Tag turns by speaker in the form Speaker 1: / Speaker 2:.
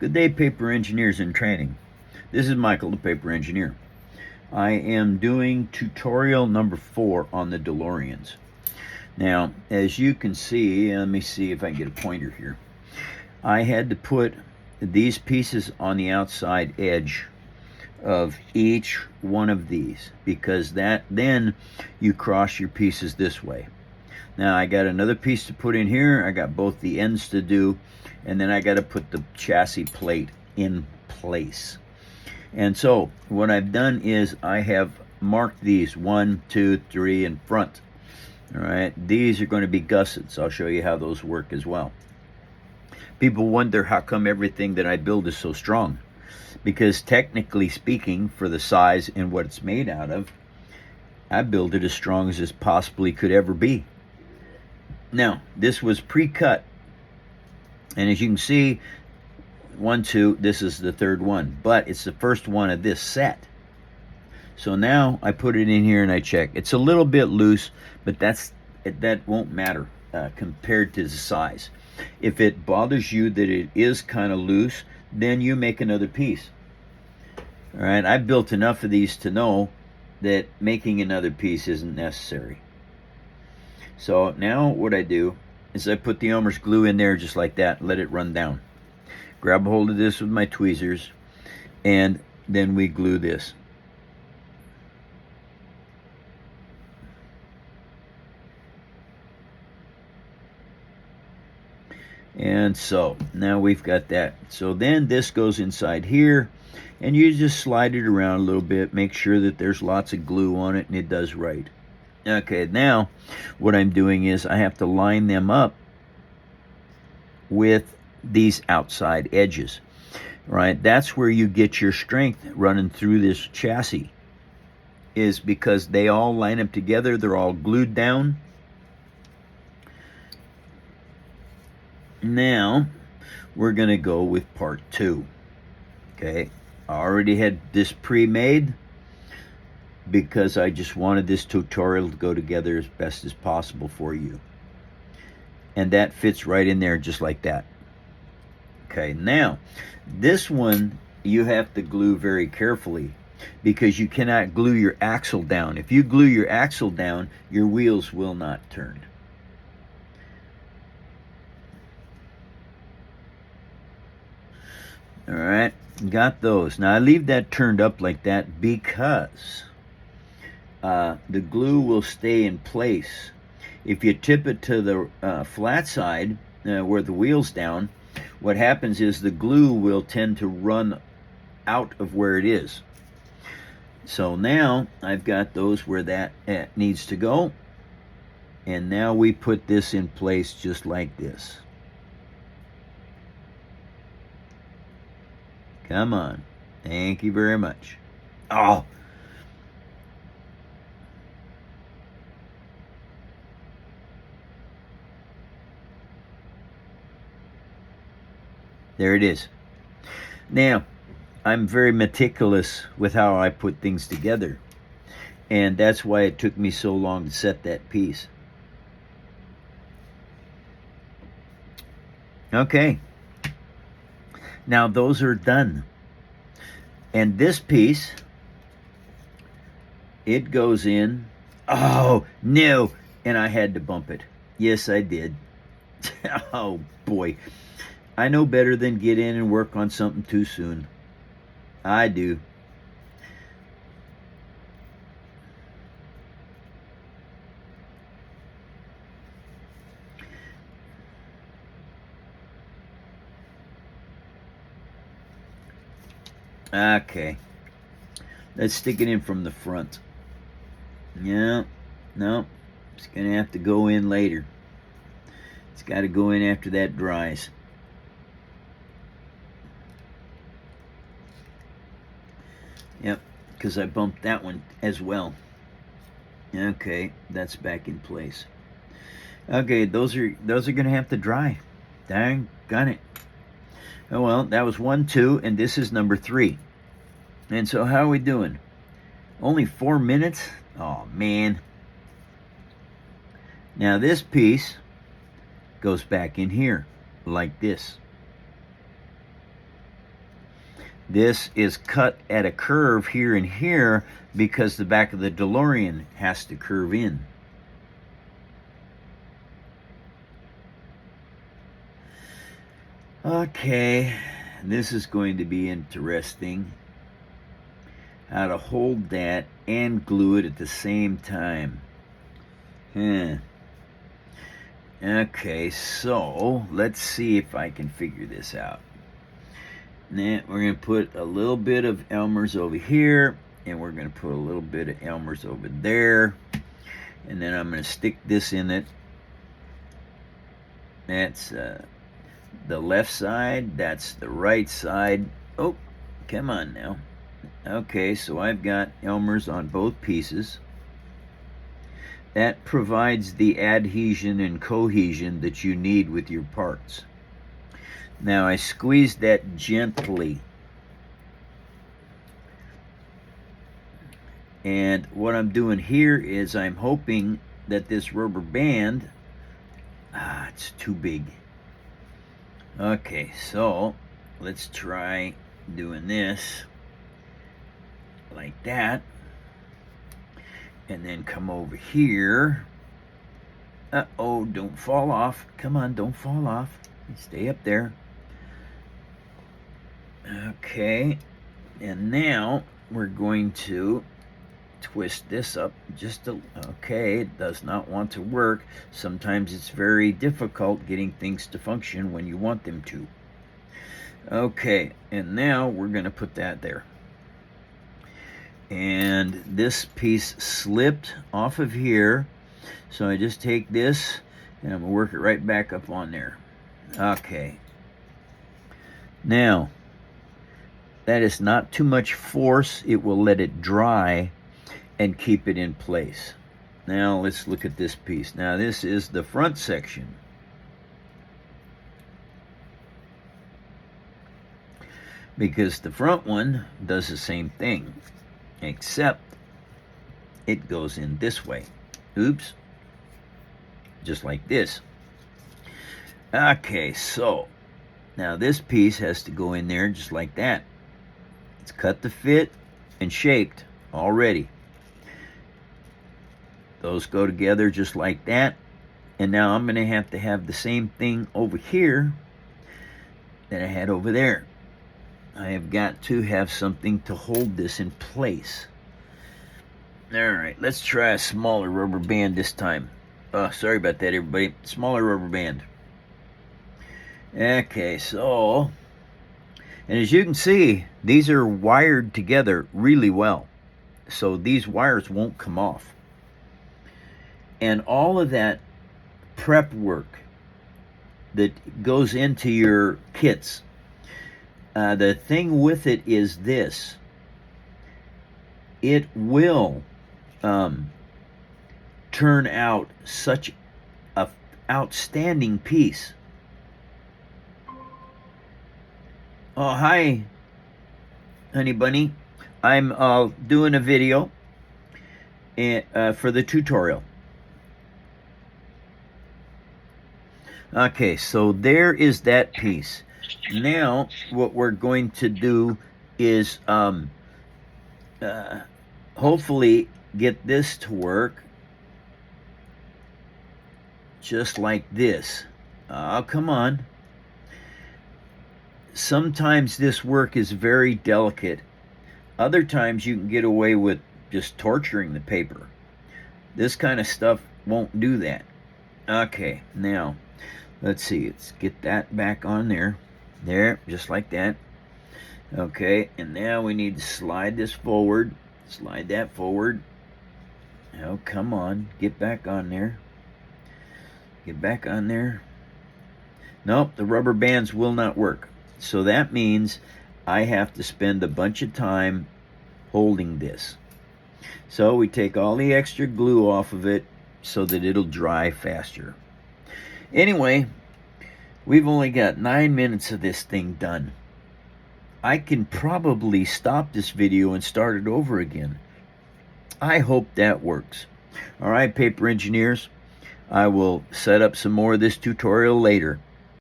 Speaker 1: Good day, paper engineers in training. This is Michael, the paper engineer. I am doing tutorial number 4 on the DeLoreans. Now, as you can see, let me see if I can get a pointer here. I had to put these pieces on the outside edge of each one of these because then you cross your pieces this way. Now I got another piece to put in here. I got both the ends to do, and then I got to put the chassis plate in place. And so what I've done is I have marked these 1, 2, 3 in front. All right, these are going to be gussets. I'll show you how those work as well. People wonder how come everything that I build is so strong, because technically speaking, for the size and what it's made out of, I build it as strong as it possibly could ever be. Now, this was pre-cut, and as you can see, 1, 2, this is the third one, but it's the first one of this set. So now I put it in here and I check. It's a little bit loose, but that won't matter compared to the size. If it bothers you that it is kind of loose, then you make another piece. All right, I built enough of these to know that making another piece isn't necessary. So now what I do is I put the Elmer's glue in there just like that, let it run down. Grab a hold of this with my tweezers, and then we glue this. And so now we've got that. So then this goes inside here, and you just slide it around a little bit, make sure that there's lots of glue on it and it does right. Okay, now what I'm doing is I have to line them up with these outside edges, right? That's where you get your strength running through this chassis, is because they all line up together, they're all glued down. Now we're gonna go with part 2. Okay, I already had this pre-made because I just wanted this tutorial to go together as best as possible for you. And that fits right in there just like that. Okay, now this one you have to glue very carefully because you cannot glue your axle down. If you glue your axle down, your wheels will not turn. All right, got those. Now I leave that turned up like that because the glue will stay in place. If you tip it to the flat side where the wheel's down, what happens is the glue will tend to run out of where it is. So now I've got those where that needs to go, and now we put this in place just like this. Come on. Thank you very much. Oh. There it is. Now, I'm very meticulous with how I put things together, and that's why it took me so long to set that piece. Okay. Now those are done. And this piece, it goes in. Oh, no. And I had to bump it. Yes, I did. Oh, boy. I know better than get in and work on something too soon. I do. Okay. Let's stick it in from the front. Yeah. No. It's going to have to go in later. It's got to go in after that dries. Yep, because I bumped that one as well. Okay, that's back in place. Okay, those are going to have to dry. Dang, got it. Oh well, that was 1, 2, and this is number 3. And so how are we doing? Only 4 minutes? Oh man. Now this piece goes back in here like this. This is cut at a curve here and here because the back of the DeLorean has to curve in. Okay, this is going to be interesting. How to hold that and glue it at the same time. Okay, so let's see if I can figure this out. Now we're going to put a little bit of Elmer's over here, and we're going to put a little bit of Elmer's over there, and then I'm going to stick this in it. That's the left side, that's the right side. Oh, come on now. Okay, so I've got Elmer's on both pieces. That provides the adhesion and cohesion that you need with your parts. Now I squeeze that gently. And what I'm doing here is I'm hoping that this rubber band, it's too big. Okay, so let's try doing this like that. And then come over here. Uh-oh, don't fall off. Come on, don't fall off. Stay up there. Okay, and now we're going to twist this up just a, okay, it does not want to work. Sometimes it's very difficult getting things to function when you want them to. Okay, and now we're going to put that there. And this piece slipped off of here, so I just take this and I'm going to work it right back up on there. Okay. Now, that is not too much force. It will let it dry and keep it in place. Now let's look at this piece. Now this is the front section. Because the front one does the same thing, except it goes in this way. Oops. Just like this. Okay, so now this piece has to go in there just like that. It's cut to fit and shaped already. Those go together just like that. And now I'm going to have the same thing over here that I had over there. I have got to have something to hold this in place. Alright, let's try a smaller rubber band this time. Oh, sorry about that, everybody. Smaller rubber band. Okay, so, and as you can see, these are wired together really well. So these wires won't come off. And all of that prep work that goes into your kits, the thing with it is this. It will turn out such an outstanding piece. Oh, hi, honey bunny. I'm doing a video for the tutorial. Okay, so there is that piece. Now, what we're going to do is hopefully get this to work just like this. Oh, come on. Sometimes this work is very delicate. Other times you can get away with just torturing the paper. This kind of stuff won't do that. Okay, now let's see. Let's get that back on there. There, just like that. Okay, and now we need to slide this forward. Slide that forward. Oh, come on. Get back on there. Get back on there. Nope, the rubber bands will not work. So that means I have to spend a bunch of time holding this. So we take all the extra glue off of it so that it'll dry faster. Anyway, we've only got 9 minutes of this thing done. I can probably stop this video and start it over again. I hope that works. All right, paper engineers, I will set up some more of this tutorial later.